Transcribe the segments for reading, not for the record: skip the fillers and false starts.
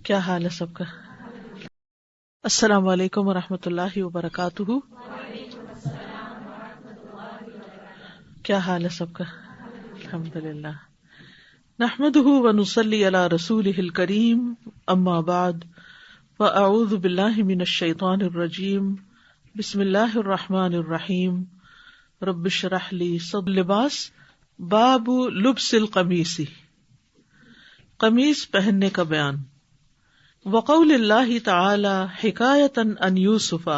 کیا حال ہے سب کا؟ السلام علیکم ورحمۃ اللہ وبرکاتہ. کیا حال ہے سب کا؟ الحمدللہ. نحمده ونصلی علی رسولہ الکریم. اما بعد فاعوذ باللہ من الشیطان الرجیم. بسم اللہ الرحمن الرحیم. رب اشرح لی صدری. لباس باب لبس القمیص، قمیص پہننے کا بیان. وقول اللہ تعالی حکایۃ عن یوسف،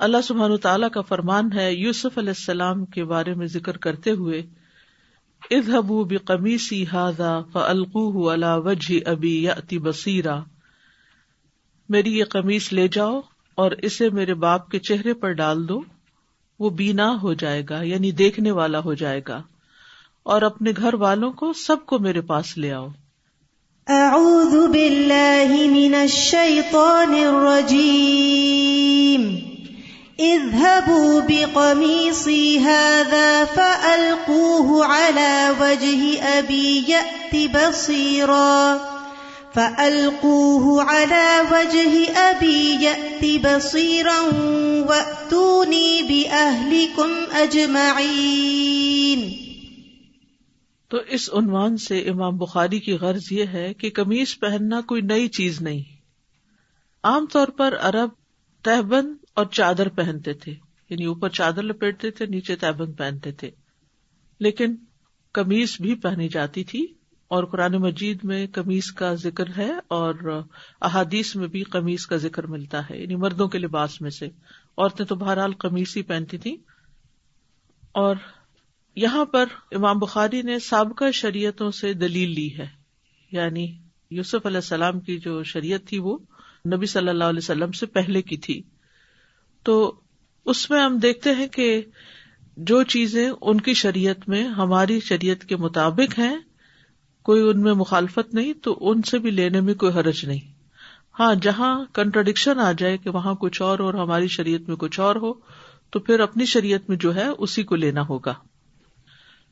اللہ سبحانہ وتعالیٰ کا فرمان ہے یوسف علیہ السلام کے بارے میں ذکر کرتے ہوئے، اذهبوا بقمیصی ھذا فالقوہ علی وجہ ابی یأتی بصیرا، میری یہ قمیص لے جاؤ اور اسے میرے باپ کے چہرے پر ڈال دو، وہ بینا ہو جائے گا یعنی دیکھنے والا ہو جائے گا، اور اپنے گھر والوں کو سب کو میرے پاس لے آؤ. اعوذ باللہ من الشیطان الرجیم. اذهبوا بقمیصی ھذا فألقوه على وجه ابی یأت بصیرا وأتونی بأہلکم اجمعین. تو اس عنوان سے امام بخاری کی غرض یہ ہے کہ قمیص پہننا کوئی نئی چیز نہیں. عام طور پر عرب تہبند اور چادر پہنتے تھے، یعنی اوپر چادر لپیٹتے تھے، نیچے تہبند پہنتے تھے، لیکن قمیص بھی پہنی جاتی تھی، اور قرآن مجید میں قمیص کا ذکر ہے اور احادیث میں بھی قمیص کا ذکر ملتا ہے، یعنی مردوں کے لباس میں سے. عورتیں تو بہرحال قمیص ہی پہنتی تھیں. اور یہاں پر امام بخاری نے سابقہ شریعتوں سے دلیل لی ہے، یعنی یوسف علیہ السلام کی جو شریعت تھی وہ نبی صلی اللہ علیہ وسلم سے پہلے کی تھی. تو اس میں ہم دیکھتے ہیں کہ جو چیزیں ان کی شریعت میں ہماری شریعت کے مطابق ہیں، کوئی ان میں مخالفت نہیں، تو ان سے بھی لینے میں کوئی حرج نہیں. ہاں، جہاں کنٹراڈکشن آ جائے کہ وہاں کچھ اور ہماری شریعت میں کچھ اور ہو، تو پھر اپنی شریعت میں جو ہے اسی کو لینا ہوگا.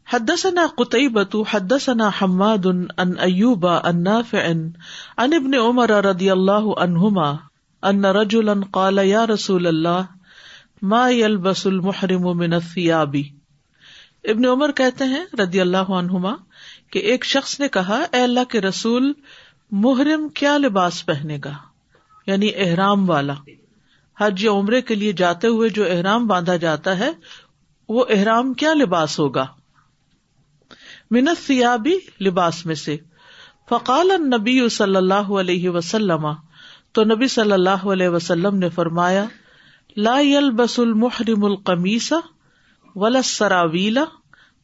حدثنا قتيبة حدثنا حماد عن أيوب عن نافع عن ابن عمر رضي الله عنهما أن رجلا قال يا رسول الله ما يلبس المحرم من الثياب. ابن عمر کہتے ہیں رضی اللہ عنہما کہ ایک شخص نے کہا، اے اللہ کے رسول، محرم کیا لباس پہنے گا، یعنی احرام والا. حج یا عمرے کے لیے جاتے ہوئے جو احرام باندھا جاتا ہے وہ احرام کیا لباس ہوگا؟ من الثیاب، لباس میں سے. فقال النبی صلی اللہ علیہ وسلم، تو نبی صلی اللہ علیہ وسلم نے فرمایا، لا يلبس المحرم القمیص ولا السراویل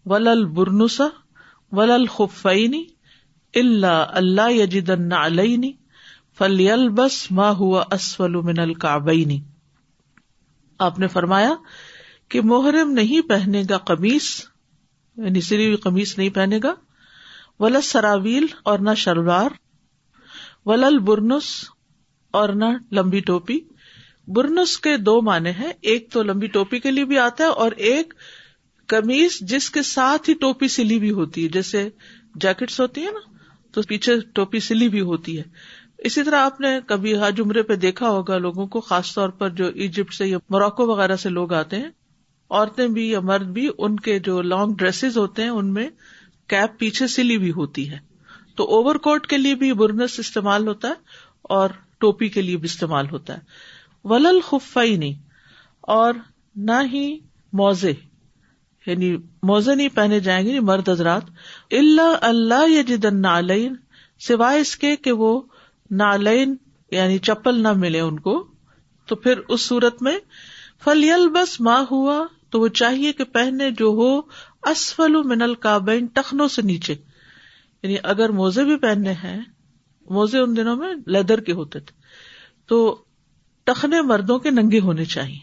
ولا البرنس ولا الخفین الا الا یجد النعلین فلیلبس ما هو اسفل من الکعبین. آپ نے فرمایا کہ محرم نہیں پہنے گا قمیص، یعنی سلی ہوئی قمیص نہیں پہنے گا، ولا سراویل اور نہ شلوار، ولا البرنس اور نہ لمبی ٹوپی. برنس کے دو معنی ہیں، ایک تو لمبی ٹوپی کے لیے بھی آتا ہے اور ایک قمیص جس کے ساتھ ہی ٹوپی سلی بھی ہوتی ہے، جیسے جیکٹس ہوتی ہیں نا تو پیچھے ٹوپی سلی بھی ہوتی ہے. اسی طرح آپ نے کبھی حج عمرے پہ دیکھا ہوگا لوگوں کو، خاص طور پر جو ایجپٹ سے یا موراکو وغیرہ سے لوگ آتے ہیں، عورتیں بھی یا مرد بھی، ان کے جو لانگ ڈریسز ہوتے ہیں ان میں کیپ پیچھے سلی بھی ہوتی ہے. تو اوور کوٹ کے لیے بھی برنس استعمال ہوتا ہے اور ٹوپی کے لیے بھی استعمال ہوتا ہے. ولل خفین، اور نہ ہی موزے، یعنی موزے نہیں پہنے جائیں گے مرد حضرات، الا اللہ یجد النعلین، سوائے اس کے کہ وہ نعلین یعنی چپل نہ ملے ان کو. تو پھر اس صورت میں فلیلبس ما ہوا، تو وہ چاہیے کہ پہنے جو ہو اسفل من الکعبین، ٹخنوں سے نیچے. یعنی اگر موزے بھی پہننے ہیں، موزے ان دنوں میں لیدر کے ہوتے تھے، تو ٹخنے مردوں کے ننگے ہونے چاہیے،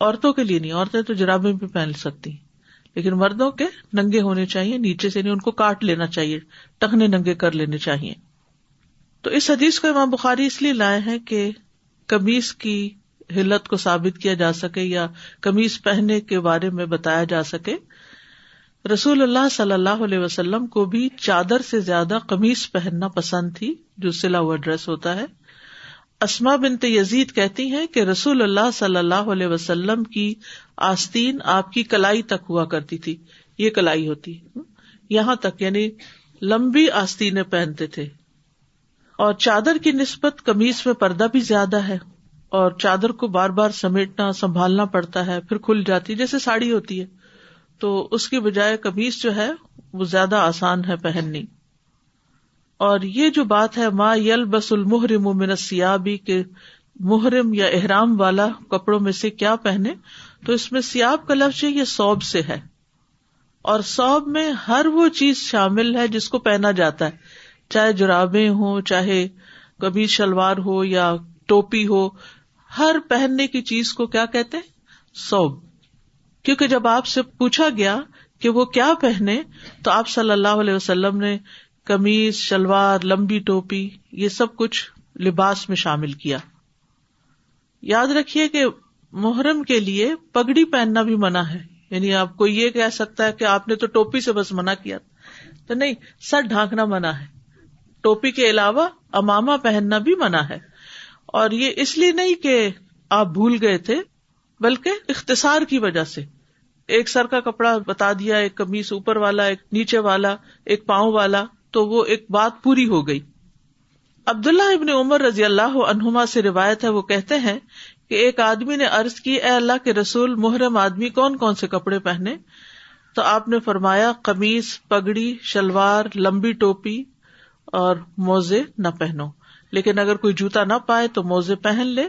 عورتوں کے لیے نہیں. عورتیں تو جرابیں بھی پہن سکتی، لیکن مردوں کے ننگے ہونے چاہیے، نیچے سے نہیں، ان کو کاٹ لینا چاہیے، ٹخنے ننگے کر لینے چاہیے. تو اس حدیث کو امام بخاری اس لیے لائے ہیں کہ قمیص کی حلت کو ثابت کیا جا سکے یا قمیص پہننے کے بارے میں بتایا جا سکے. رسول اللہ صلی اللہ علیہ وسلم کو بھی چادر سے زیادہ قمیص پہننا پسند تھی جو سلا ہوا ڈریس ہوتا ہے. اسماء بنت یزید کہتی ہیں کہ رسول اللہ صلی اللہ علیہ وسلم کی آستین آپ کی کلائی تک ہوا کرتی تھی. یہ کلائی ہوتی یہاں تک، یعنی لمبی آستینیں پہنتے تھے. اور چادر کی نسبت قمیص میں پردہ بھی زیادہ ہے، اور چادر کو بار بار سمیٹنا سنبھالنا پڑتا ہے، پھر کھل جاتی جیسے ساڑی ہوتی ہے. تو اس کی بجائے قمیص جو ہے وہ زیادہ آسان ہے پہننی. اور یہ جو بات ہے ما یلبس المحرم من الثیاب کہ محرم یا احرام والا کپڑوں میں سے کیا پہنے، تو اس میں ثیاب کا لفظ یہ ثوب سے ہے، اور ثوب میں ہر وہ چیز شامل ہے جس کو پہنا جاتا ہے، چاہے جرابیں ہوں، چاہے قمیص شلوار ہو یا ٹوپی ہو، ہر پہننے کی چیز کو کیا کہتے ہیں؟ ثوب. کیونکہ جب آپ سے پوچھا گیا کہ وہ کیا پہنے تو آپ صلی اللہ علیہ وسلم نے قمیص، شلوار، لمبی ٹوپی یہ سب کچھ لباس میں شامل کیا. یاد رکھیے کہ محرم کے لیے پگڑی پہننا بھی منع ہے. یعنی آپ کو یہ کہہ سکتا ہے کہ آپ نے تو ٹوپی سے بس منع کیا، تو نہیں، سر ڈھانکنا منع ہے. ٹوپی کے علاوہ عمامہ پہننا بھی منع ہے. اور یہ اس لیے نہیں کہ آپ بھول گئے تھے، بلکہ اختصار کی وجہ سے. ایک سر کا کپڑا بتا دیا، ایک قمیص اوپر والا، ایک نیچے والا، ایک پاؤں والا، تو وہ ایک بات پوری ہو گئی. عبداللہ ابن عمر رضی اللہ عنہما سے روایت ہے، وہ کہتے ہیں کہ ایک آدمی نے عرض کی، اے اللہ کے رسول، محرم آدمی کون کون سے کپڑے پہنے؟ تو آپ نے فرمایا قمیص، پگڑی، شلوار، لمبی ٹوپی اور موزے نہ پہنو. لیکن اگر کوئی جوتا نہ پائے تو موزے پہن لے،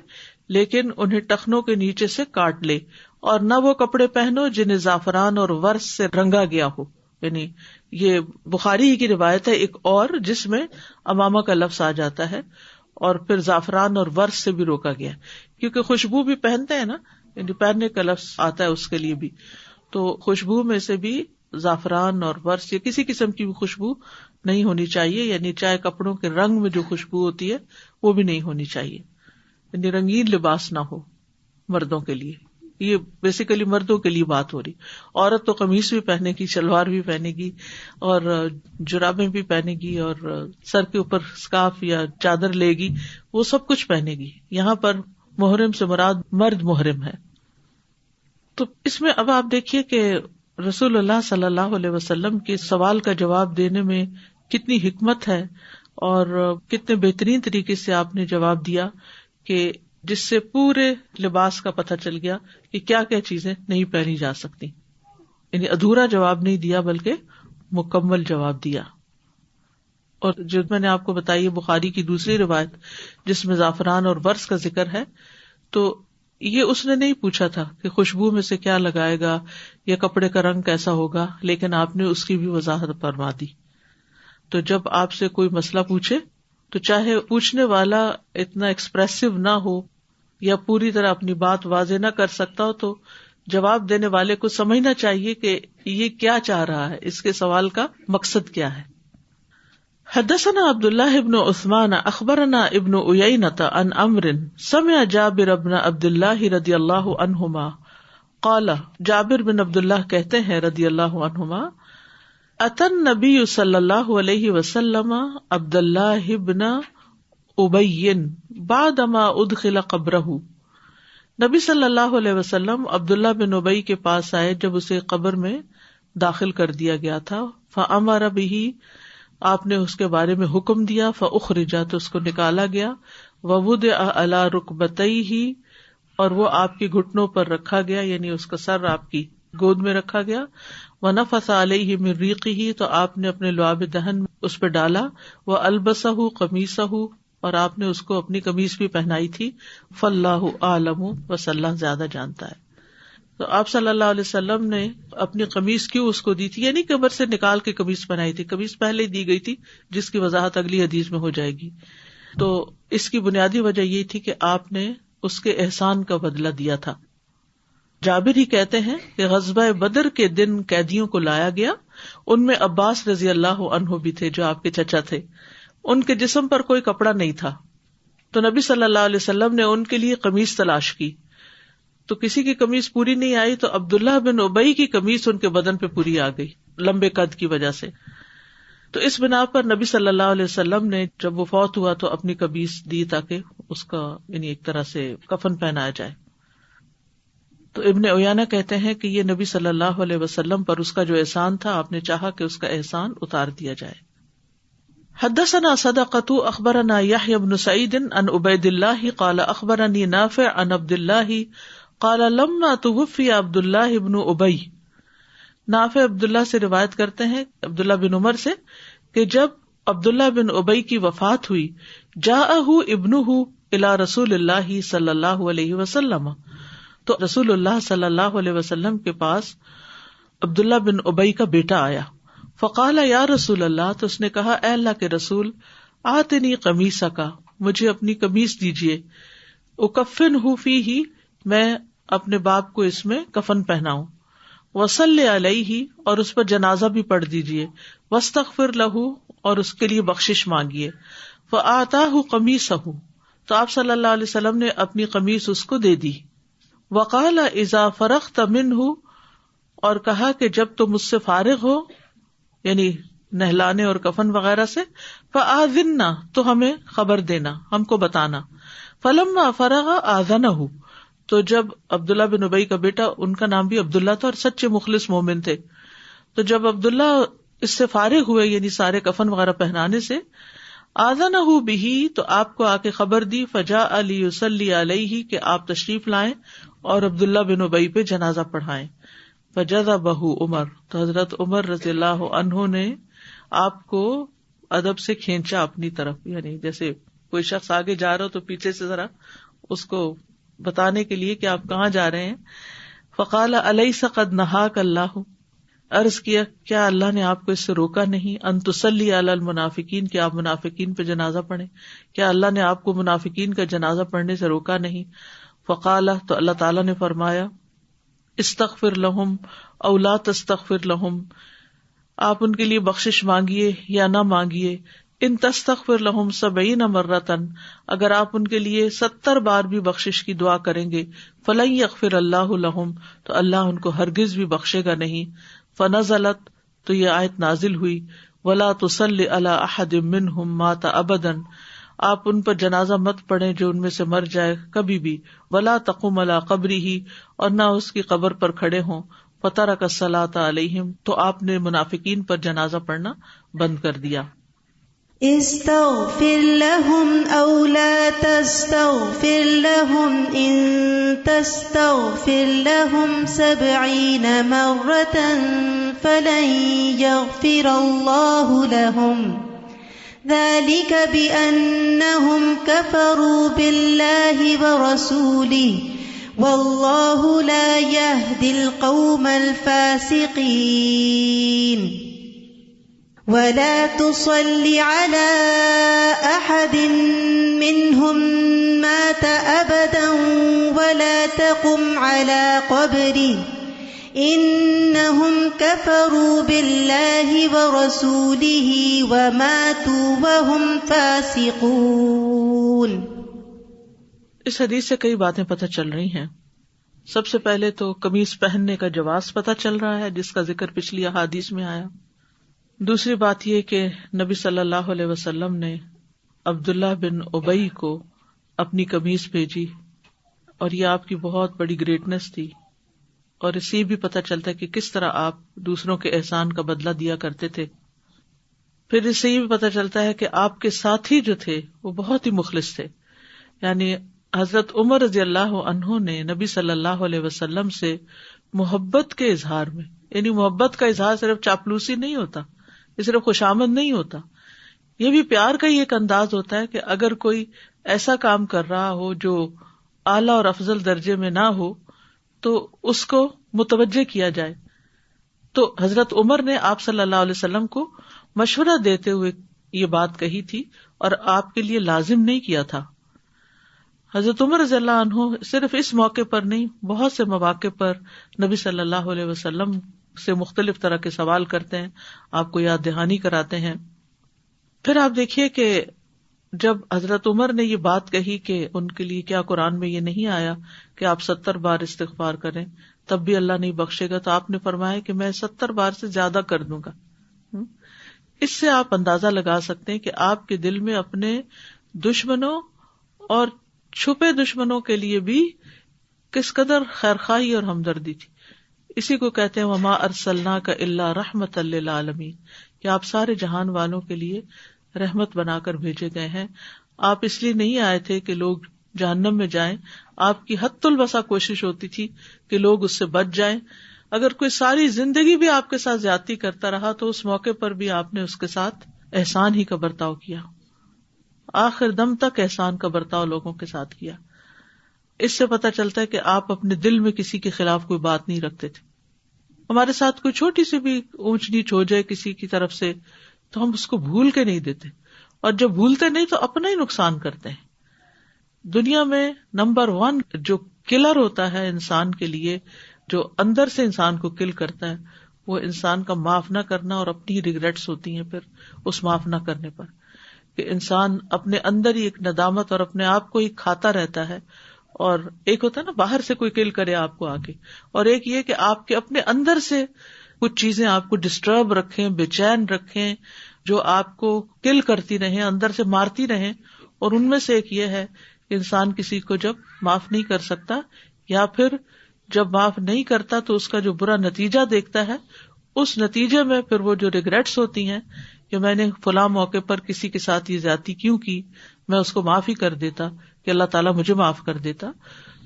لیکن انہیں ٹخنوں کے نیچے سے کاٹ لے. اور نہ وہ کپڑے پہنو جنہیں زعفران اور ورس سے رنگا گیا ہو. یعنی یہ بخاری ہی کی روایت ہے ایک اور، جس میں امامہ کا لفظ آ جاتا ہے، اور پھر زعفران اور ورس سے بھی روکا گیا، کیونکہ خوشبو بھی پہنتے ہیں نا، یعنی پہننے کا لفظ آتا ہے اس کے لیے بھی. تو خوشبو میں سے بھی زعفران اور ورس یا کسی قسم کی بھی خوشبو نہیں ہونی چاہیے، یعنی چاہے کپڑوں کے رنگ میں جو خوشبو ہوتی ہے وہ بھی نہیں ہونی چاہیے. یعنی رنگین لباس نہ ہو مردوں کے لیے. یہ بیسیکلی مردوں کے لیے بات ہو رہی. عورت تو قمیص بھی پہنے گی، شلوار بھی پہنے گی، اور جرابیں بھی پہنے گی، اور سر کے اوپر اسکارف یا چادر لے گی، وہ سب کچھ پہنے گی. یہاں پر محرم سے مراد مرد محرم ہے. تو اس میں اب آپ دیکھیے کہ رسول اللہ صلی اللہ علیہ وسلم کے سوال کا جواب دینے میں کتنی حکمت ہے، اور کتنے بہترین طریقے سے آپ نے جواب دیا کہ جس سے پورے لباس کا پتہ چل گیا کہ کیا کیا چیزیں نہیں پہنی جا سکتی. یعنی ادھورا جواب نہیں دیا بلکہ مکمل جواب دیا. اور جو میں نے آپ کو بتائی بخاری کی دوسری روایت جس میں زعفران اور ورس کا ذکر ہے، تو یہ اس نے نہیں پوچھا تھا کہ خوشبو میں سے کیا لگائے گا یا کپڑے کا رنگ کیسا ہوگا، لیکن آپ نے اس کی بھی وضاحت فرما دی. تو جب آپ سے کوئی مسئلہ پوچھے تو چاہے پوچھنے والا اتنا ایکسپریسو نہ ہو یا پوری طرح اپنی بات واضح نہ کر سکتا ہو، تو جواب دینے والے کو سمجھنا چاہیے کہ یہ کیا چاہ رہا ہے، اس کے سوال کا مقصد کیا ہے. حدثنا عبداللہ ابن عثمان اخبرنا ابن عیینۃ عن عمرو سمع جابر بن عبداللہ رضی اللہ عنہما قال، جابر بن عبداللہ کہتے ہیں رضی اللہ عنہما، اتى النبی صلی اللہ علیہ وسلم عبداللہ بن ابی بعدما ادخل قبرہ. نبی صلی اللہ علیہ وسلم عبداللہ بن ابی کے پاس آئے جب اسے قبر میں داخل کر دیا گیا تھا. فامر بہ، آپ نے اس کے بارے میں حکم دیا. فاخرج، تو اس کو نکالا گیا. ووضع علی رکبتیہ، اور وہ آپ کے گھٹنوں پر رکھا گیا، یعنی اس کا سر آپ کی گود میں رکھا گیا. ونفث علیہ من ریقہ، تو آپ نے اپنے لعاب دہن اس پہ ڈالا. والبسہ قمیصہ، اور آپ نے اس کو اپنی قمیص بھی پہنائی تھی. فاللہ اعلم، بس اللہ زیادہ جانتا ہے. تو آپ صلی اللہ علیہ وسلم نے اپنی قمیص کیوں اس کو دی تھی؟ یعنی قبر سے نکال کے قمیص پہنائی تھی. قمیص پہلے دی گئی تھی جس کی وضاحت اگلی حدیث میں ہو جائے گی. تو اس کی بنیادی وجہ یہ تھی کہ آپ نے اس کے احسان کا بدلہ دیا تھا. جابر ہی کہتے ہیں کہ غزوہ بدر کے دن قیدیوں کو لایا گیا. ان میں عباس رضی اللہ عنہ بھی تھے جو آپ کے چچا تھے. ان کے جسم پر کوئی کپڑا نہیں تھا، تو نبی صلی اللہ علیہ وسلم نے ان کے لیے قمیص تلاش کی. تو کسی کی قمیص پوری نہیں آئی تو عبداللہ بن ابی کی قمیص ان کے بدن پہ پوری آ گئی لمبے قد کی وجہ سے. تو اس بنا پر نبی صلی اللہ علیہ وسلم نے جب وہ فوت ہوا تو اپنی قمیص دی تاکہ اس کا یعنی ایک طرح سے کفن پہنایا جائے. تو ابن عیینہ کہتے ہیں کہ یہ نبی صلی اللہ علیہ وسلم پر اس کا جو احسان تھا آپ نے چاہا کہ اس کا احسان اتار دیا جائے. حدثنا صدقۃ اخبرنا یحیی بن سعید عن عبید اللہ قال اخبرنی نافع عن عبد اللہ قال لما توفی عبد اللہ بن ابی. نافع عبداللہ سے روایت کرتے ہیں عبداللہ بن عمر سے کہ جب عبداللہ بن ابی کی وفات ہوئی جاءہ ابنہ الی رسول اللہ صلی اللہ علیہ وسلم، تو رسول اللہ صلی اللہ علیہ وسلم کے پاس عبداللہ بن ابی کا بیٹا آیا. فقال یا رسول اللہ، تو اس نے کہا اے اللہ کے رسول، آتنی قمیصک، مجھے اپنی قمیص دیجیے، اکفنہ فیہ، میں اپنے باپ کو اس میں کفن پہناؤں، وصلی علیہ، اور اس پر جنازہ بھی پڑھ دیجیے، واستغفر لہ، اور اس کے لیے بخشش مانگیے. فآتاہ قمیصہ، تو آپ صلی اللہ علیہ وسلم نے اپنی قمیص اس کو دے دی. وقال اذا فرغت منہ، اور کہا کہ جب تم مجھ سے فارغ ہو یعنی نہلانے اور کفن وغیرہ سے، فآذننا، تو ہمیں خبر دینا، ہم کو بتانا. فلما فرغ آذنہ، تو جب عبداللہ بن ابی کا بیٹا، ان کا نام بھی عبداللہ تھا اور سچے مخلص مومن تھے، تو جب عبداللہ اس سے فارغ ہوئے یعنی سارے کفن وغیرہ پہنانے سے، آذنہ بہ، تو آپ کو آ کے خبر دی، فجاء لیصلی علیہ، کہ آپ تشریف لائیں اور عبداللہ بن ابی پہ جنازہ پڑھائیں. فجذبہ عمر، تو حضرت عمر رضی اللہ عنہ نے آپ کو ادب سے کھینچا اپنی طرف، یعنی جیسے کوئی شخص آگے جا رہا ہو تو پیچھے سے ذرا اس کو بتانے کے لیے کہ آپ کہاں جا رہے ہیں. فقال الیس قد نہاک اللہ، عرض کیا کیا اللہ نے آپ کو اس سے روکا نہیں، ان تصلی علی المنافقین، کہ آپ منافقین پہ جنازہ پڑھیں، کیا اللہ نے آپ کو منافقین کا جنازہ پڑھنے سے روکا نہیں. فقال، تو اللہ تعالیٰ نے فرمایا، استغفر لہم او لا تستغفر لہم، آپ ان کے لیے بخشش مانگیے یا نہ مانگیے. ان تستغفر لہم 70 مرۃ، اگر آپ ان کے لیے 70 بار بھی بخشش کی دعا کریں گے، فلن یغفر اللہ لہم، تو اللہ ان کو ہرگز بھی بخشے گا نہیں. فنزلت، تو یہ آیت نازل ہوئی، ولا تصلی علی احد منہم مات ابدا، آپ ان پر جنازہ مت پڑھیں جو ان میں سے مر جائے کبھی بھی. ولا تقم علی قبرہ، اور نہ اس کی قبر پر کھڑے ہوں. فترک الصلاۃ علیہم، تو آپ نے منافقین پر جنازہ پڑھنا بند کر دیا. استغفر لهم او لا تستغفر لهم ان تستغفر لهم 70 مرة فلن يغفر الله لهم ذلك بأنهم كفروا بالله ورسوله والله لا يهدي القوم الفاسقين. ولا تصل على أحد منهم مات أبدا ولا تقم على قبره إنهم كفروا بالله ورسوله وماتوا وهم فاسقون. اس حدیث سے کئی باتیں پتہ چل رہی ہیں. سب سے پہلے تو قمیص پہننے کا جواز پتہ چل رہا ہے جس کا ذکر پچھلی احادیث میں آیا. دوسری بات یہ کہ نبی صلی اللہ علیہ وسلم نے عبداللہ بن ابی کو اپنی قمیص بھیجی، اور یہ آپ کی بہت بڑی گریٹنس تھی. اور اس سے بھی پتہ چلتا ہے کہ کس طرح آپ دوسروں کے احسان کا بدلہ دیا کرتے تھے. پھر اس سے یہ بھی پتہ چلتا ہے کہ آپ کے ساتھی جو تھے وہ بہت ہی مخلص تھے. یعنی حضرت عمر رضی اللہ عنہ نے نبی صلی اللہ علیہ وسلم سے محبت کے اظہار میں، یعنی محبت کا اظہار صرف چاپلوسی نہیں ہوتا، یہ صرف خوشامد نہیں ہوتا، یہ بھی پیار کا ہی ایک انداز ہوتا ہے کہ اگر کوئی ایسا کام کر رہا ہو جو اعلیٰ اور افضل درجے میں نہ ہو تو اس کو متوجہ کیا جائے. تو حضرت عمر نے آپ صلی اللہ علیہ وسلم کو مشورہ دیتے ہوئے یہ بات کہی تھی اور آپ کے لیے لازم نہیں کیا تھا. حضرت عمر رضی اللہ عنہ صرف اس موقع پر نہیں، بہت سے مواقع پر نبی صلی اللہ علیہ وسلم سے مختلف طرح کے سوال کرتے ہیں، آپ کو یاد دہانی کراتے ہیں. پھر آپ دیکھیے کہ جب حضرت عمر نے یہ بات کہی کہ ان کے لیے کیا قرآن میں یہ نہیں آیا کہ آپ 70 بار استغفار کریں تب بھی اللہ نہیں بخشے گا، تو آپ نے فرمایا کہ میں 70 بار سے زیادہ کر دوں گا. اس سے آپ اندازہ لگا سکتے ہیں کہ آپ کے دل میں اپنے دشمنوں اور چھپے دشمنوں کے لیے بھی کس قدر خیرخواہی اور ہمدردی تھی. اسی کو کہتے ہیں وما ارسلناک الا رحمۃ للعالمین، کہ آپ سارے جہان والوں کے لیے رحمت بنا کر بھیجے گئے ہیں. آپ اس لیے نہیں آئے تھے کہ لوگ جہنم میں جائیں، آپ کی حد الوسع کوشش ہوتی تھی کہ لوگ اس سے بچ جائیں. اگر کوئی ساری زندگی بھی آپ کے ساتھ زیادتی کرتا رہا تو اس موقع پر بھی آپ نے اس کے ساتھ احسان ہی کا برتاؤ کیا، آخر دم تک احسان کا برتاؤ لوگوں کے ساتھ کیا. اس سے پتہ چلتا ہے کہ آپ اپنے دل میں کسی کے خلاف کوئی بات نہیں رکھتے تھے. ہمارے ساتھ کوئی چھوٹی سی بھی اونچ نیچ ہو جائے کسی کی طرف سے تو ہم اس کو بھول کے نہیں دیتے، اور جب بھولتے نہیں تو اپنا ہی نقصان کرتے ہیں. دنیا میں نمبر 1 جو کلر ہوتا ہے انسان کے لیے، جو اندر سے انسان کو کل کرتا ہے، وہ انسان کا معاف نہ کرنا اور اپنی ریگریٹس ہوتی ہیں پھر اس معاف نہ کرنے پر، کہ انسان اپنے اندر ہی ایک ندامت اور اپنے آپ کو ہی کھاتا رہتا ہے. اور ایک ہوتا ہے نا باہر سے کوئی کل کرے آپ کو آ کے، اور ایک یہ کہ آپ کے اپنے اندر سے کچھ چیزیں آپ کو ڈسٹرب رکھیں، بے چین رکھیں، جو آپ کو کل کرتی رہیں، اندر سے مارتی رہیں. اور ان میں سے ایک یہ ہے کہ انسان کسی کو جب معاف نہیں کر سکتا یا پھر جب معاف نہیں کرتا تو اس کا جو برا نتیجہ دیکھتا ہے، اس نتیجے میں پھر وہ جو ریگریٹس ہوتی ہیں کہ میں نے فلاں موقع پر کسی کے ساتھ یہ زیادتی کیوں کی، میں اس کو معاف ہی کر دیتا کہ اللہ تعالیٰ مجھے معاف کر دیتا.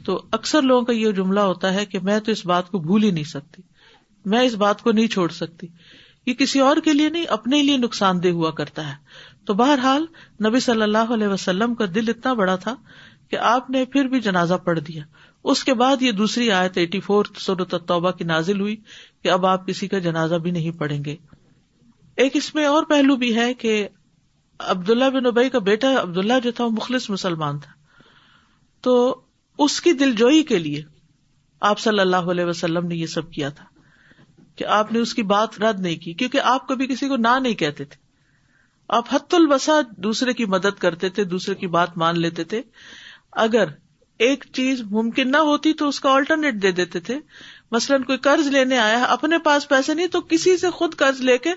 تو اکثر لوگوں کا یہ جملہ ہوتا ہے کہ میں تو اس بات کو بھول ہی نہیں سکتی، میں اس بات کو نہیں چھوڑ سکتی. یہ کسی اور کے لیے نہیں، اپنے لیے نقصان دہ ہوا کرتا ہے. تو بہرحال نبی صلی اللہ علیہ وسلم کا دل اتنا بڑا تھا کہ آپ نے پھر بھی جنازہ پڑھ دیا. اس کے بعد یہ دوسری آیت 84 سورۃ التوبہ کی نازل ہوئی کہ اب آپ کسی کا جنازہ بھی نہیں پڑھیں گے. ایک اس میں اور پہلو بھی ہے کہ عبداللہ بن ابی کا بیٹا عبداللہ جو تھا وہ مخلص مسلمان تھا، تو اس کی دلجوئی کے لیے آپ صلی اللہ علیہ وسلم نے یہ سب کیا تھا کہ آپ نے اس کی بات رد نہیں کی، کیونکہ آپ کبھی کسی کو نہ نہیں کہتے تھے. آپ حد الوسع دوسرے کی مدد کرتے تھے، دوسرے کی بات مان لیتے تھے. اگر ایک چیز ممکن نہ ہوتی تو اس کا آلٹرنیٹ دے دیتے تھے. مثلاً کوئی قرض لینے آیا ہے، اپنے پاس پیسے نہیں تو کسی سے خود قرض لے کے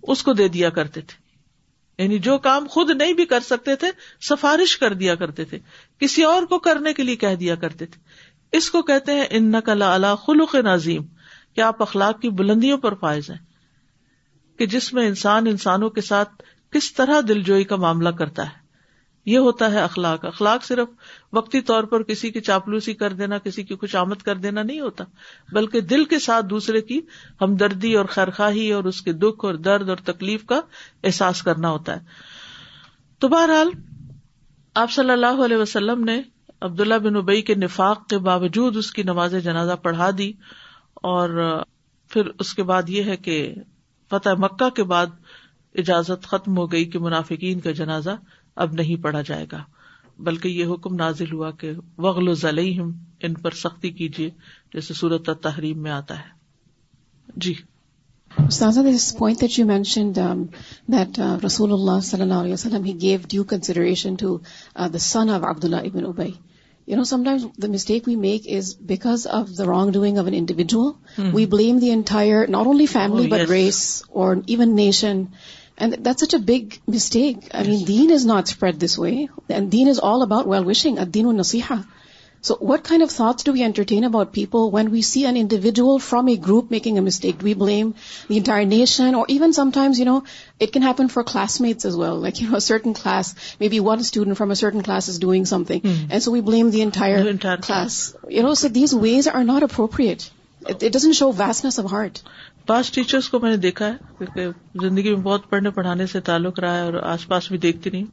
اس کو دے دیا کرتے تھے. یعنی جو کام خود نہیں بھی کر سکتے تھے سفارش کر دیا کرتے تھے، کسی اور کو کرنے کے لیے کہہ دیا کرتے تھے. اس کو کہتے ہیں انک لعلی خلق عظیم، کہ آپ اخلاق کی بلندیوں پر فائز ہیں، کہ جس میں انسان انسانوں کے ساتھ کس طرح دلجوئی کا معاملہ کرتا ہے. یہ ہوتا ہے اخلاق. اخلاق صرف وقتی طور پر کسی کی چاپلوسی کر دینا، کسی کی کچھ آمد کر دینا نہیں ہوتا، بلکہ دل کے ساتھ دوسرے کی ہمدردی اور خیرخواہی اور اس کے دکھ اور درد اور تکلیف کا احساس کرنا ہوتا ہے. تو بہرحال آپ صلی اللہ علیہ وسلم نے عبداللہ بن ابی کے نفاق کے باوجود اس کی نماز جنازہ پڑھا دی. اور پھر اس کے بعد یہ ہے کہ فتح مکہ کے بعد اجازت ختم ہو گئی کہ منافقین کا جنازہ اب نہیں پڑھا جائے گا، بلکہ یہ حکم نازل ہوا کہ وغلظ علیہم، ان پر سختی کیجیے، جیسے سورۃ التحریم میں آتا ہے. جی Ustaza, this point that you mentioned, that Rasulullah sallallahu alaihi wasallam, he gave due consideration to the son of Abdullah ibn Ubay. You know, sometimes the mistake we make is because of the wrongdoing of an individual, we blame the entire, not only family, but race or even nation. And that's such a big mistake. I mean, deen is not spread this way. And deen is all about well-wishing. Ad-deenu nasiha. So what kind of thoughts do we entertain about people when we see an individual from a group making a mistake? Do we blame the entire nation? Or even sometimes, you know, it can happen for classmates as well. Like, you know, a certain class, maybe one student from a certain class is doing something. And so we blame the entire class. You know, so these ways are not appropriate. It doesn't show vastness of heart. Pass teachers کو میں نے دیکھا ہے کہ زندگی میں بہت پڑھنے پڑھانے سے تعلق رہا ہے اور آس پاس بھی دیکھتی نہیں.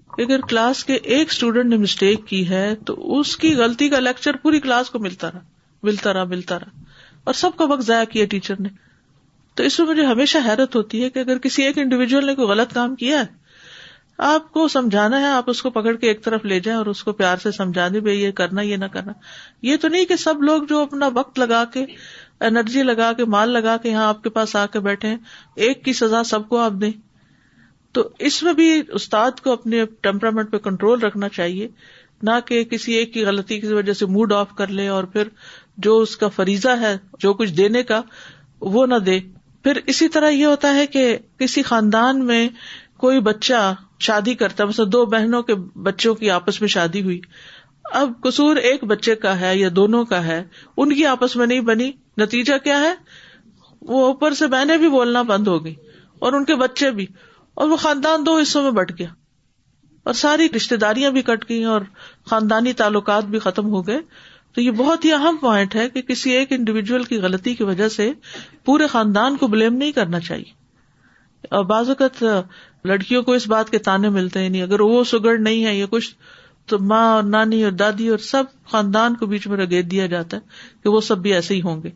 اگر کلاس کے ایک اسٹوڈنٹ نے مسٹیک کی ہے تو اس کی غلطی کا لیکچر پوری کلاس کو ملتا رہا اور سب کا وقت ضائع کیا ٹیچر نے. تو اس میں مجھے ہمیشہ حیرت ہوتی ہے کہ اگر کسی ایک انڈیویجول نے کوئی غلط کام کیا ہے، آپ کو سمجھانا ہے، آپ اس کو پکڑ کے ایک طرف لے جائیں اور اس کو پیار سے سمجھا دیں بھائی یہ کرنا یہ نہ کرنا. یہ تو نہیں کہ سب لوگ جو اپنا وقت لگا کے، انرجی لگا کے، مال لگا کے یہاں آپ کے پاس آ کے بیٹھے ہیں، ایک کی سزا سب کو آپ دیں. تو اس میں بھی استاد کو اپنے ٹیمپرامنٹ پہ کنٹرول رکھنا چاہیے، نہ کہ کسی ایک کی غلطی کی وجہ سے موڈ آف کر لے اور پھر جو اس کا فریضہ ہے جو کچھ دینے کا وہ نہ دے. پھر اسی طرح یہ ہوتا ہے کہ کسی خاندان میں کوئی بچہ شادی کرتا ہے، مثلا 2 بہنوں کے بچوں کی آپس میں شادی ہوئی، اب قصور ایک بچے کا ہے یا دونوں کا ہے، ان کی آپس میں نہیں بنی، نتیجہ کیا ہے؟ وہ اوپر سے بہنیں بھی بولنا بند ہو گئی اور ان کے بچے بھی، اور وہ خاندان 2 حصوں میں بٹ گیا اور ساری رشتہ داریاں بھی کٹ گئی اور خاندانی تعلقات بھی ختم ہو گئے. تو یہ بہت ہی اہم پوائنٹ ہے کہ کسی ایک انڈیویجول کی غلطی کی وجہ سے پورے خاندان کو بلیم نہیں کرنا چاہیے. اور بعض اوقات لڑکیوں کو اس بات کے تانے ملتے ہیں، نہیں اگر وہ سگڑ نہیں ہے یا کچھ تو ماں اور نانی اور دادی اور سب خاندان کو بیچ میں رگیت دیا جاتا ہے کہ وہ سب بھی ایسے ہی ہوں گے.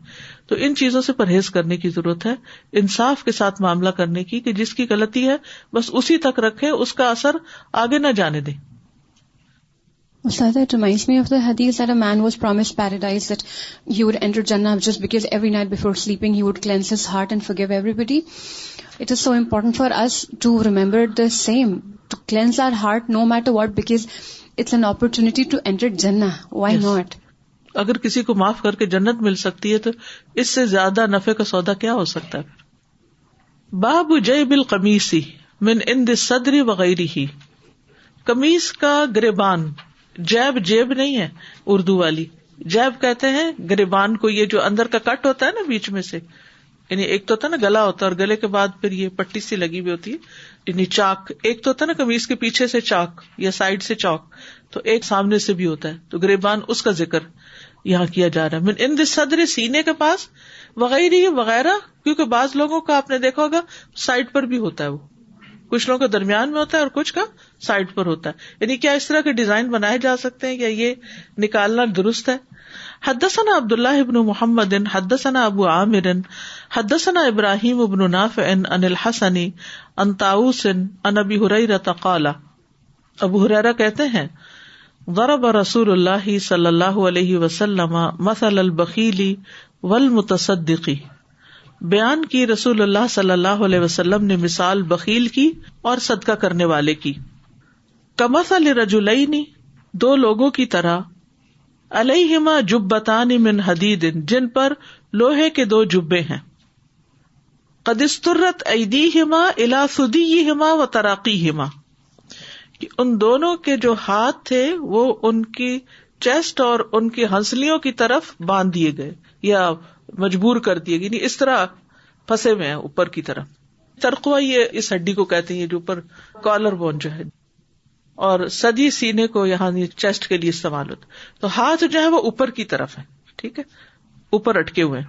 تو ان چیزوں سے پرہیز کرنے کی ضرورت ہے، انصاف کے ساتھ معاملہ کرنے کی، کہ جس کی غلطی ہے بس اسی تک رکھے، اس کا اثر آگے نہ جانے دیں. Ustad, it reminds me of the hadith that a man was promised paradise, that he would enter Jannah just because every night before sleeping he would cleanse his heart and forgive everybody. It is so important for us to remember the same, to cleanse our heart no matter what, because it's an opportunity to enter Jannah. Why not? اگر کسی کو معاف کر کے جنت مل سکتی ہے تو اس سے زیادہ نفع کا سودا کیا ہو سکتا ہے؟ باب جیب القمیص من عند الصدر وغیرہ. قمیص کا گریبان، جیب نہیں ہے اردو والی، جیب کہتے ہیں گریبان کو، یہ جو اندر کا کٹ ہوتا ہے نا بیچ میں سے، یعنی ایک تو ہوتا ہے نا گلا ہوتا ہے اور گلے کے بعد پھر یہ پٹی سی لگی ہوئی ہوتی ہے، یعنی چاک. ایک تو ہوتا ہے نا قمیص کے پیچھے سے چاک یا سائڈ سے چاک، تو ایک سامنے سے بھی ہوتا ہے. تو گریبان اس کا ذکر یہاں کیا جا رہا ہے. من عند الصدر، سینے کے پاس، وغیرہ، کیونکہ بعض لوگوں کا آپ نے دیکھا ہوگا سائڈ پر بھی ہوتا ہے، وہ کچھ لوگوں کا درمیان میں ہوتا ہے اور کچھ کا سائڈ پر ہوتا ہے. یعنی کیا اس طرح کے ڈیزائن بنائے جا سکتے ہیں؟ کیا یہ نکالنا درست ہے؟ حدثنا عبداللہ بن محمد حدثنا ابو عامر حدثنا ابراہیم بن نافع عن الحسن عن طاؤوس عن ابی ہریرہ قال، ابو ہریرہ کہتے ہیں ضرب رسول اللہ صلی اللہ علیہ وسلم مثل البخیل والمتصدق. بیان کی رسول اللہ صلی اللہ علیہ وسلم نے مثال بخیل کی اور صدقہ کرنے والے کی. کمثل رجلین، 2 لوگوں کی طرح، علیہما جبتان من حدید، جن پر لوہے کے 2 جبے ہیں، قد استرت ایدیہما الی ثدیہما و تراقیہما، کہ ان دونوں کے جو ہاتھ تھے وہ ان کی چیسٹ اور ان کی ہنسلیوں کی طرف باندھ دیے گئے یا مجبور کر دیے گئے، یعنی اس طرح پھنسے ہوئے ہیں اوپر کی طرف. ترقوہ یہ اس ہڈی کو کہتے ہیں جو اوپر کالر بون جو ہے، اور صدی سینے کو یہاں چیسٹ کے لیے استعمال ہوتا. تو ہاتھ جو ہے وہ اوپر کی طرف ہے، ٹھیک ہے، اوپر اٹکے ہوئے.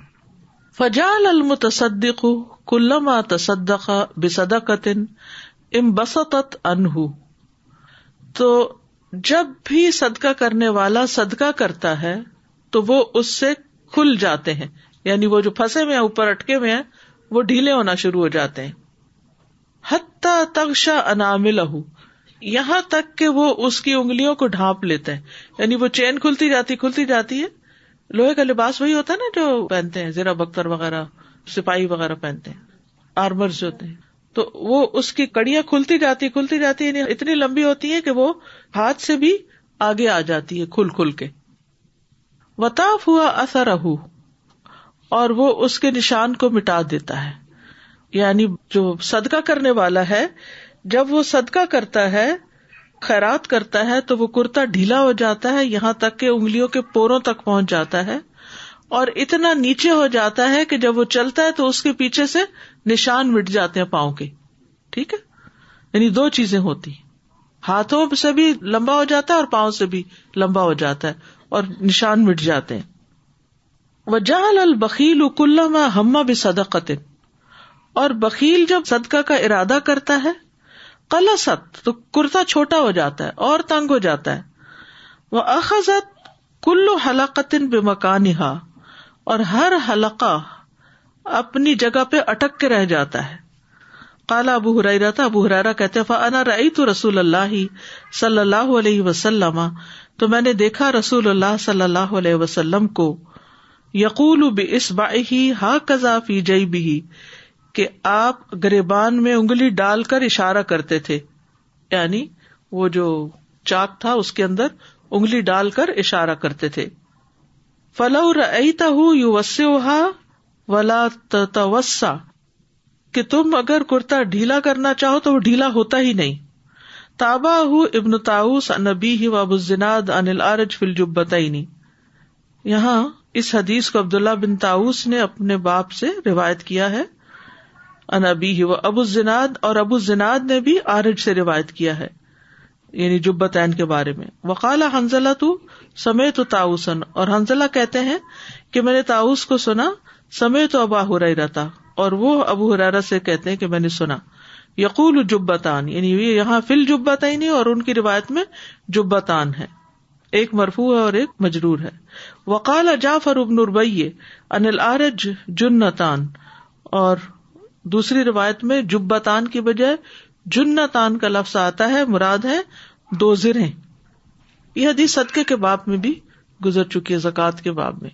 فجعل المتصدق كلما تصدق بصدقة انبسطت عنه، تو جب بھی صدقہ کرنے والا صدقہ کرتا ہے تو وہ اس سے کھل جاتے ہیں، یعنی وہ جو پھنسے ہوئے ہیں اوپر اٹکے ہوئے ہیں وہ ڈھیلے ہونا شروع ہو جاتے ہیں. حتی تغشا اناملہ، یہاں تک کہ وہ اس کی انگلیوں کو ڈھانپ لیتے ہیں، یعنی وہ چین کھلتی جاتی ہے. لوہے کا لباس وہی ہوتا ہے نا جو پہنتے ہیں زرہ بختر وغیرہ، سپاہی وغیرہ پہنتے ہیں، آرمرز جو ہوتے ہیں، تو وہ اس کی کڑیاں کھلتی جاتی یعنی اتنی لمبی ہوتی ہے کہ وہ ہاتھ سے بھی آگے آ جاتی ہے کھل کے. وطاف ہوا اثرہ، اور وہ اس کے نشان کو مٹا دیتا ہے. یعنی جو صدقہ کرنے والا ہے جب وہ صدقہ کرتا ہے، خیرات کرتا ہے، تو وہ کرتا ڈھیلا ہو جاتا ہے یہاں تک کہ انگلیوں کے پوروں تک پہنچ جاتا ہے، اور اتنا نیچے ہو جاتا ہے کہ جب وہ چلتا ہے تو اس کے پیچھے سے نشان مٹ جاتے ہیں پاؤں کے. ٹھیک ہے، یعنی 2 چیزیں ہوتی، ہاتھوں سے بھی لمبا ہو جاتا ہے اور پاؤں سے بھی لمبا ہو جاتا ہے اور نشان مٹ جاتے ہیں. وجعل البخیل کلما ہم بصدقۃ، اور بخیل جب صدقہ کا ارادہ کرتا ہے، قلصت، تو کرتا چھوٹا ہو جاتا ہے اور تنگ ہو جاتا ہے. واخذت کل حلقۃ بمکانہا، اور ہر حلقہ اپنی جگہ پہ اٹک کے رہ جاتا ہے. قال ابو ہریرہ، ابو ہریرہ کہتے ہیں فانا رأیت رسول اللہ صلی اللہ علیہ وسلم، تو میں نے دیکھا رسول اللہ صلی اللہ علیہ وسلم کو، یقول باصبعہ ہکذا فی جیبہ، کہ آپ گریبان میں انگلی ڈال کر اشارہ کرتے تھے، یعنی وہ جو چاک تھا اس کے اندر انگلی ڈال کر اشارہ کرتے تھے. فَلَوْ رَأَيْتَهُ يُوَسِّعُهَا وَلَا تَتَوَسَّعُ، کہ تم اگر کرتا ڈھیلا کرنا چاہو تو وہ ڈھیلا ہوتا ہی نہیں. تابعہ ابن طاؤس عن ابیہ وابو الزناد عن الاعرج فی الجبتین. یہاں اس حدیث کو عبداللہ بن طاؤس نے اپنے باپ سے روایت کیا ہے، عن ابیہ، و ابو الزناد، اور ابو الزناد نے بھی اعرج سے روایت کیا ہے، یعنی جبتین کے بارے میں. وقال حنظلۃ سمعت طاؤسا، اور حنظلہ کہتے ہیں کہ میں نے طاؤس کو سنا، سمعت ابا ہریرہ، اور وہ ابو ہریرہ سے کہتے ہیں کہ میں نے سنا، یقول جبتان، یعنی یہاں فی الجبتین اور ان کی روایت میں جبتان ہے، ایک مرفوع ہے اور ایک مجرور ہے. وقال جعفر بن ربیع عن الاعرج جنتان، اور دوسری روایت میں جبتان کی بجائے جنتان کا لفظ آتا ہے، مراد ہے دو زرہیں. یہ حدیث صدقے کے باب میں بھی گزر چکی ہے، زکوٰۃ کے باب میں.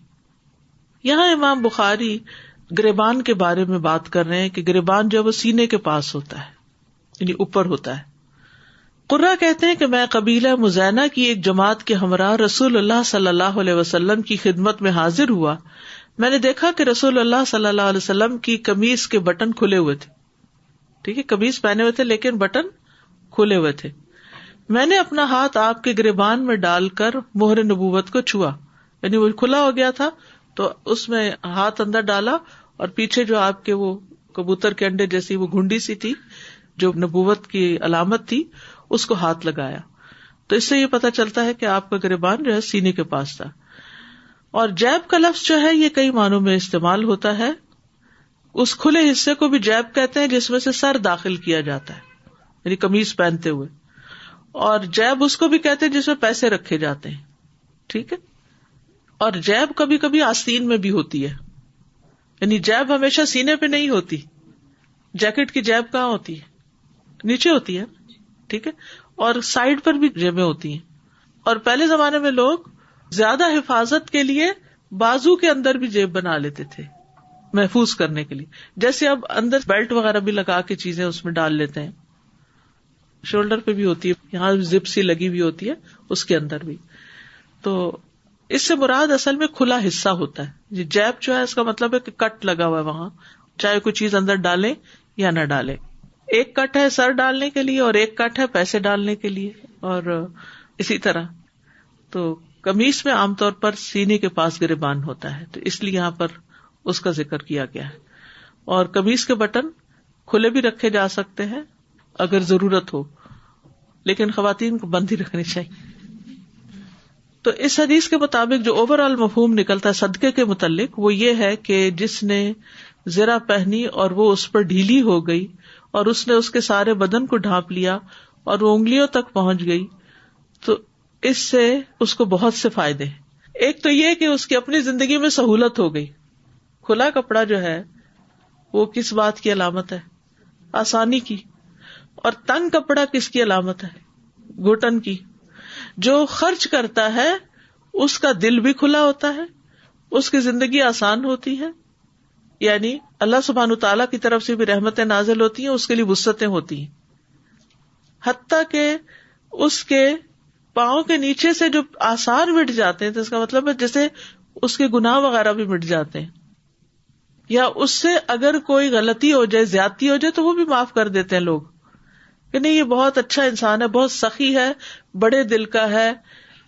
یہاں امام بخاری گریبان کے بارے میں بات کر رہے ہیں کہ گریبان جو وہ سینے کے پاس ہوتا ہے، یعنی اوپر ہوتا ہے. قرہ کہتے ہیں کہ میں قبیلہ مزینہ کی ایک جماعت کے ہمراہ رسول اللہ صلی اللہ علیہ وسلم کی خدمت میں حاضر ہوا. میں نے دیکھا کہ رسول اللہ صلی اللہ علیہ وسلم کی قمیص کے بٹن کھلے ہوئے تھے. ٹھیک ہے، قمیص پہنے ہوئے تھے لیکن بٹن کھلے ہوئے تھے. میں نے اپنا ہاتھ آپ کے گریبان میں ڈال کر مہر نبوت کو چھوا، یعنی وہ کھلا ہو گیا تھا تو اس میں ہاتھ اندر ڈالا اور پیچھے جو آپ کے وہ کبوتر کے انڈے جیسی وہ گھنڈی سی تھی جو نبوت کی علامت تھی، اس کو ہاتھ لگایا. تو اس سے یہ پتہ چلتا ہے کہ آپ کا گریبان جو ہے سینے کے پاس تھا. اور جیب کا لفظ جو ہے یہ کئی معنوں میں استعمال ہوتا ہے. اس کھلے حصے کو بھی جیب کہتے ہیں جس میں سے سر داخل کیا جاتا ہے، یعنی قمیص پہنتے ہوئے. اور جیب اس کو بھی کہتے ہیں جس میں پیسے رکھے جاتے ہیں. ٹھیک ہے. اور جیب کبھی کبھی آستین میں بھی ہوتی ہے، یعنی جیب ہمیشہ سینے پہ نہیں ہوتی. جیکٹ کی جیب کہاں ہوتی ہے؟ نیچے ہوتی ہے. ٹھیک ہے. اور سائڈ پر بھی جیبیں ہوتی ہیں. اور پہلے زمانے میں لوگ زیادہ حفاظت کے لیے بازو کے اندر بھی جیب بنا لیتے تھے محفوظ کرنے کے لیے، جیسے اب اندر بیلٹ وغیرہ بھی لگا کے چیزیں اس میں ڈال لیتے ہیں. شولڈر پہ بھی ہوتی ہے، یہاں زپ سی لگی ہوئی ہوتی ہے اس کے اندر بھی. تو اس سے مراد اصل میں کھلا حصہ ہوتا ہے. جیب جو ہے اس کا مطلب ہے کہ کٹ لگا ہوا ہے وہاں، چاہے کوئی چیز اندر ڈالیں یا نہ ڈالیں. ایک کٹ ہے سر ڈالنے کے لیے اور ایک کٹ ہے پیسے ڈالنے کے لیے، اور اسی طرح. تو قمیص میں عام طور پر سینے کے پاس گریبان ہوتا ہے، تو اس لیے یہاں پر اس کا ذکر کیا گیا ہے. اور قمیص کے بٹن کھلے بھی رکھے جا سکتے ہیں اگر ضرورت ہو، لیکن خواتین کو بند ہی رکھنی چاہیے. تو اس حدیث کے مطابق جو اوور آل مفہوم نکلتا ہے صدقے کے متعلق وہ یہ ہے کہ جس نے زرہ پہنی اور وہ اس پر ڈھیلی ہو گئی اور اس نے اس کے سارے بدن کو ڈھانپ لیا اور وہ انگلیوں تک پہنچ گئی، تو اس سے اس کو بہت سے فائدے ہیں. ایک تو یہ کہ اس کی اپنی زندگی میں سہولت ہو گئی. کھلا کپڑا جو ہے وہ کس بات کی علامت ہے؟ آسانی کی. اور تنگ کپڑا کس کی علامت ہے؟ گھٹن کی. جو خرچ کرتا ہے اس کا دل بھی کھلا ہوتا ہے، اس کی زندگی آسان ہوتی ہے، یعنی اللہ سبحانہ تعالیٰ کی طرف سے بھی رحمتیں نازل ہوتی ہیں، اس کے لیے وسعتیں ہوتی ہیں. حتیٰ کہ اس کے پاؤں کے نیچے سے جو آثار مٹ جاتے ہیں، تو اس کا مطلب ہے جیسے اس کے گناہ وغیرہ بھی مٹ جاتے ہیں، یا اس سے اگر کوئی غلطی ہو جائے، زیادتی ہو جائے تو وہ بھی معاف کر دیتے ہیں لوگ کہ نہیں یہ بہت اچھا انسان ہے، بہت سخی ہے، بڑے دل کا ہے،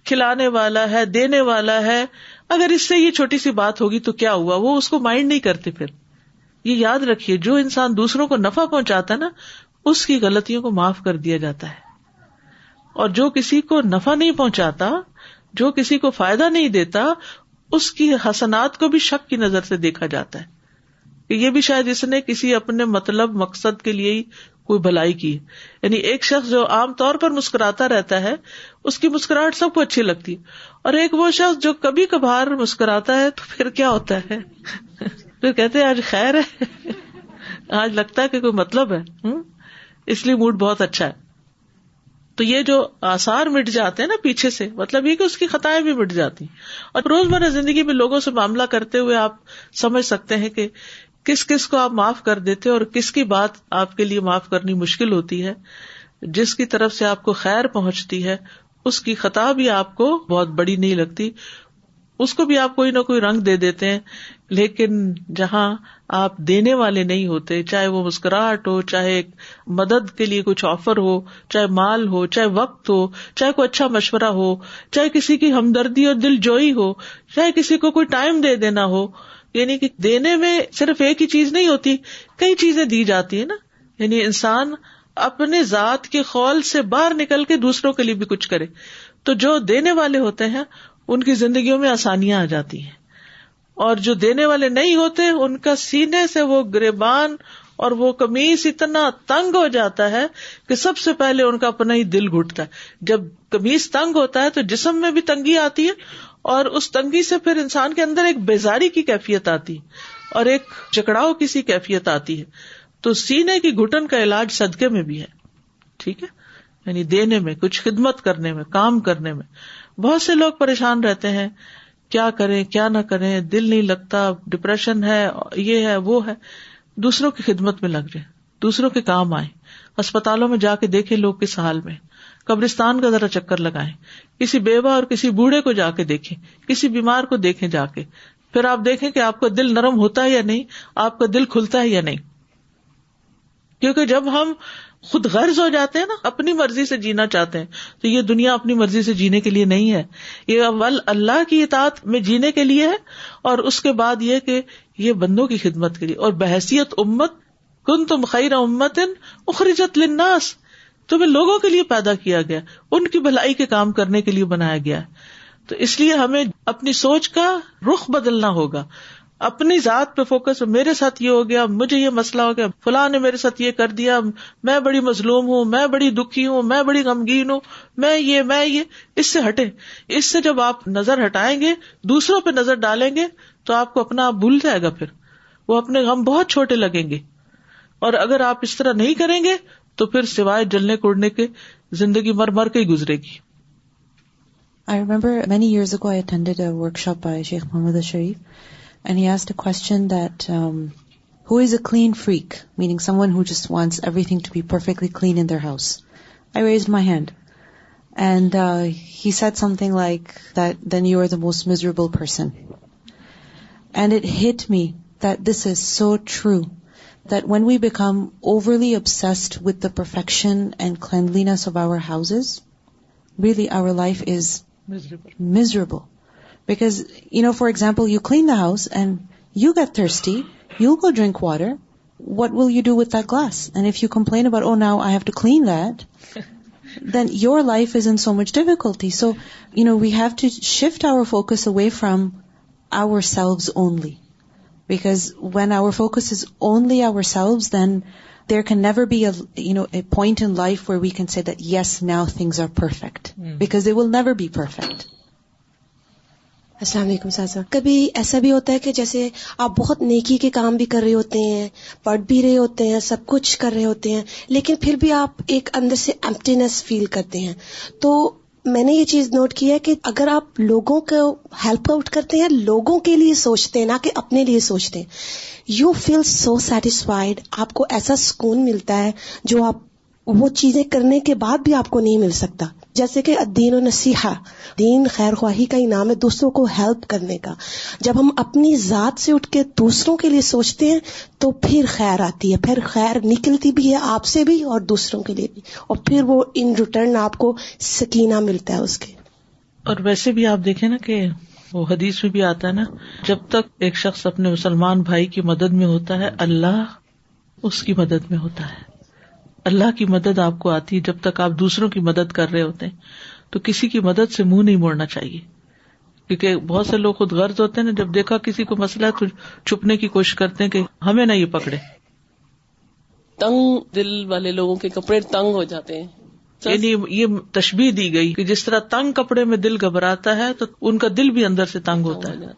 کھلانے والا ہے، دینے والا ہے، اگر اس سے یہ چھوٹی سی بات ہوگی تو کیا ہوا، وہ اس کو مائنڈ نہیں کرتے. پھر یہ یاد رکھیے جو انسان دوسروں کو نفع پہنچاتا ہے نا اس کی غلطیوں کو معاف کر دیا جاتا ہے، اور جو کسی کو نفع نہیں پہنچاتا، جو کسی کو فائدہ نہیں دیتا، اس کی حسنات کو بھی شک کی نظر سے دیکھا جاتا ہے کہ یہ بھی شاید اس نے کسی اپنے مطلب مقصد کے لیے ہی کوئی بھلائی کی. یعنی ایک شخص جو عام طور پر مسکراتا رہتا ہے اس کی مسکراہٹ سب کو اچھی لگتی ہے، اور ایک وہ شخص جو کبھی کبھار مسکراتا ہے تو پھر کیا ہوتا ہے پھر کہتے ہیں آج خیر ہے، آج لگتا ہے کہ کوئی مطلب ہے، اس لیے موڈ بہت اچھا ہے. تو یہ جو آثار مٹ جاتے ہیں نا پیچھے سے، مطلب یہ کہ اس کی خطائیں بھی مٹ جاتی ہیں. اور روزمرہ زندگی میں لوگوں سے معاملہ کرتے ہوئے آپ سمجھ سکتے ہیں کہ کس کس کو آپ معاف کر دیتے اور کس کی بات آپ کے لیے معاف کرنی مشکل ہوتی ہے. جس کی طرف سے آپ کو خیر پہنچتی ہے اس کی خطا بھی آپ کو بہت بڑی نہیں لگتی, اس کو بھی آپ کوئی نہ کوئی رنگ دے دیتے ہیں. لیکن جہاں آپ دینے والے نہیں ہوتے, چاہے وہ مسکراہٹ ہو, چاہے مدد کے لیے کچھ آفر ہو, چاہے مال ہو, چاہے وقت ہو, چاہے کوئی اچھا مشورہ ہو, چاہے کسی کی ہمدردی اور دل جوئی ہو, چاہے کسی کو کوئی ٹائم دے دینا ہو, یعنی کہ دینے میں صرف ایک ہی چیز نہیں ہوتی, کئی چیزیں دی جاتی ہے نا. یعنی انسان اپنے ذات کے خول سے باہر نکل کے دوسروں کے لیے بھی کچھ کرے. تو جو دینے والے ہوتے ہیں ان کی زندگیوں میں آسانیاں آ جاتی ہیں, اور جو دینے والے نہیں ہوتے ان کا سینے سے وہ گریبان اور وہ قمیص اتنا تنگ ہو جاتا ہے کہ سب سے پہلے ان کا اپنا ہی دل گھٹتا ہے. جب قمیص تنگ ہوتا ہے تو جسم میں بھی تنگی آتی ہے, اور اس تنگی سے پھر انسان کے اندر ایک بیزاری کی کیفیت آتی ہے اور ایک جکڑاؤ کی سی کیفیت آتی ہے. تو سینے کی گھٹن کا علاج صدقے میں بھی ہے, ٹھیک ہے, یعنی دینے میں, کچھ خدمت کرنے میں, کام کرنے میں. بہت سے لوگ پریشان رہتے ہیں, کیا کریں کیا نہ کریں, دل نہیں لگتا, ڈپریشن ہے, یہ ہے وہ ہے. دوسروں کی خدمت میں لگ جائیں, دوسروں کے کام آئیں. اسپتالوں میں جا کے دیکھیں لوگ کس حال میں, قبرستان کا ذرا چکر لگائیں, کسی بیوہ اور کسی بوڑھے کو جا کے دیکھیں, کسی بیمار کو دیکھیں جا کے. پھر آپ دیکھیں کہ آپ کا دل نرم ہوتا ہے یا نہیں, آپ کا دل کھلتا ہے یا نہیں. کیونکہ جب ہم خود غرض ہو جاتے ہیں نا, اپنی مرضی سے جینا چاہتے ہیں, تو یہ دنیا اپنی مرضی سے جینے کے لیے نہیں ہے. یہ اول اللہ کی اطاعت میں جینے کے لیے ہے, اور اس کے بعد یہ کہ یہ بندوں کی خدمت کے لیے. اور بحیثیت امت, کنتم خیر امت اخرجت للناس, تمہیں لوگوں کے لیے پیدا کیا گیا, ان کی بھلائی کے کام کرنے کے لیے بنایا گیا ہے. تو اس لیے ہمیں اپنی سوچ کا رخ بدلنا ہوگا, اپنی ذات پہ فوکس. میرے ساتھ یہ ہو گیا, مجھے یہ مسئلہ ہو گیا, فلاں نے میرے ساتھ یہ کر دیا, میں بڑی مظلوم ہوں, میں بڑی دکھی ہوں, میں بڑی غمگین ہوں, میں یہ اس سے ہٹے. اس سے جب آپ نظر ہٹائیں گے, دوسروں پہ نظر ڈالیں گے, تو آپ کو اپنا آپ بھول جائے گا, پھر وہ اپنے غم بہت چھوٹے لگیں گے. اور اگر آپ اس طرح نہیں کریں گے تو پھر سوائے جلنے کوڑنے کے زندگی مر مر کے ہی گزرے گی. I remember many years ago I attended a workshop by Sheikh Muhammad al-Sharif, and he asked a question that who is a clean freak, meaning someone who just wants everything to be perfectly clean in their house. I raised my hand, and he said something like that, then you are the most miserable person. And it hit me that this is so true, that when we become overly obsessed with the perfection and cleanliness of our houses, really our life is miserable. Because, for example, you clean the house and you get thirsty, you'll go drink water. What will you do with that glass? And if you complain about, oh, now I have to clean that, then your life is in so much difficulty. So, we have to shift our focus away from ourselves only. Because when our focus is only ourselves, then there can never be a point in life where we can say that, yes, now things are perfect. Because they will never be perfect. السلام علیکم سازا. کبھی ایسا بھی ہوتا ہے کہ جیسے آپ بہت نیکی کے کام بھی کر رہے ہوتے ہیں, پڑھ بھی رہے ہوتے ہیں, سب کچھ کر رہے ہوتے ہیں, لیکن پھر بھی آپ ایک اندر سے ایمپٹینس فیل کرتے ہیں. تو میں نے یہ چیز نوٹ کی ہے کہ اگر آپ لوگوں کو ہیلپ آؤٹ کرتے ہیں, لوگوں کے لیے سوچتے ہیں, نہ کہ اپنے لیے سوچتے ہیں, یو فیل سو سیٹسفائڈ. آپ کو ایسا سکون ملتا ہے جو آپ وہ چیزیں کرنے کے بعد بھی آپ کو نہیں مل سکتا. جیسے کہ الدین و نصیحہ, دین خیر خواہی کا انعام ہے, دوسروں کو ہیلپ کرنے کا. جب ہم اپنی ذات سے اٹھ کے دوسروں کے لیے سوچتے ہیں تو پھر خیر آتی ہے, پھر خیر نکلتی بھی ہے آپ سے بھی اور دوسروں کے لیے بھی, اور پھر وہ ان ریٹرن آپ کو سکینہ ملتا ہے اس کے. اور ویسے بھی آپ دیکھیں نا کہ وہ حدیث میں بھی آتا ہے نا, جب تک ایک شخص اپنے مسلمان بھائی کی مدد میں ہوتا ہے, اللہ اس کی مدد میں ہوتا ہے. اللہ کی مدد آپ کو آتی ہے جب تک آپ دوسروں کی مدد کر رہے ہوتے ہیں. تو کسی کی مدد سے منہ نہیں موڑنا چاہیے, کیونکہ بہت سے لوگ خود غرض ہوتے ہیں نا, جب دیکھا کسی کو مسئلہ ہے تو چھپنے کی کوشش کرتے ہیں کہ ہمیں نہ یہ پکڑے. تنگ دل والے لوگوں کے کپڑے تنگ ہو جاتے ہیں. یعنی یہ تشبیہ دی گئی کہ جس طرح تنگ کپڑے میں دل گھبراتا ہے تو ان کا دل بھی اندر سے تنگ ہوتا ہے.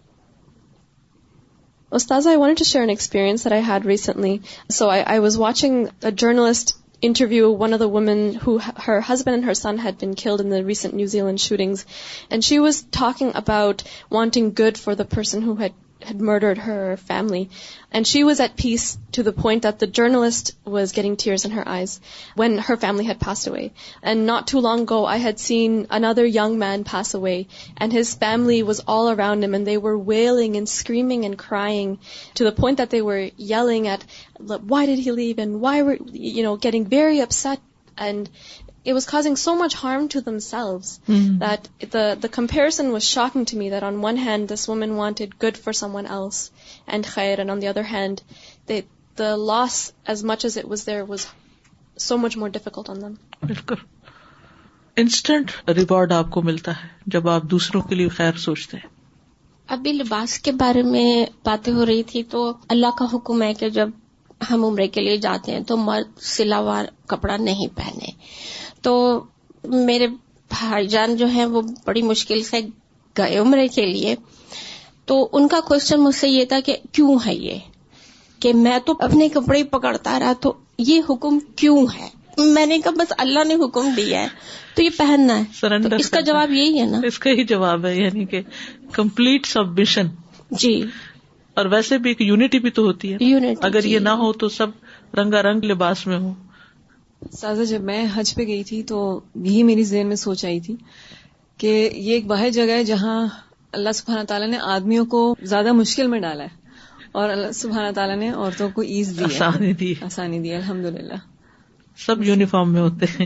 Ustaz, I wanted to share an experience that I had recently. So I was watching a journalist interview one of the women who her husband and her son had been killed in the recent New Zealand shootings, and she was talking about wanting good for the person who had had murdered her family. And she was at peace to the point that the journalist was getting tears in her eyes when her family had passed away. And not too long ago, I had seen another young man pass away, and his family was all around him, and they were wailing and screaming and crying to the point that they were yelling at, why did he leave, and why were, getting very upset. And it was causing so much harm to themselves that the comparison was shocking to me, that on one hand this woman wanted good for someone else and khair, and on the other hand the loss, as much as it was there, was so much more difficult on them. بالکل instant reward آپ کو ملتا ہے جب آپ دوسروں کے لیے خیر سوچتے ہیں. ابھی لباس کے بارے میں باتیں ہو رہی تھی، تو اللہ کا حکم ہے کہ جب ہم عمرے کے لیے جاتے ہیں تو مرد سلاوار کپڑا نہیں پہنے. تو میرے بھائی جان جو ہیں وہ بڑی مشکل سے گئے عمرے کے لیے، تو ان کا کوشچن مجھ سے یہ تھا کہ کیوں ہے یہ، کہ میں تو اپنے کپڑے ہی پکڑتا رہا، تو یہ حکم کیوں ہے؟ میں نے کہا بس اللہ نے حکم دیا ہے تو یہ پہننا ہے. تو اس کا جواب یہی ہے نا. اس کا ہی جواب ہے، یعنی کہ کمپلیٹ سبمیشن. جی. اور ویسے بھی ایک یونٹی بھی تو ہوتی ہے، اگر یہ نہ ہو تو سب رنگا رنگ لباس میں ہو. سازا جب میں حج پہ گئی تھی تو یہی میری ذہن میں سوچ آئی تھی کہ یہ ایک واحد جگہ ہے جہاں اللہ سبحانہ تعالیٰ نے آدمیوں کو زیادہ مشکل میں ڈالا ہے، اور اللہ سبحانہ تعالیٰ نے عورتوں کو ایز دی، آسانی دی. الحمدللہ. سب یونیفارم میں ہوتے ہیں.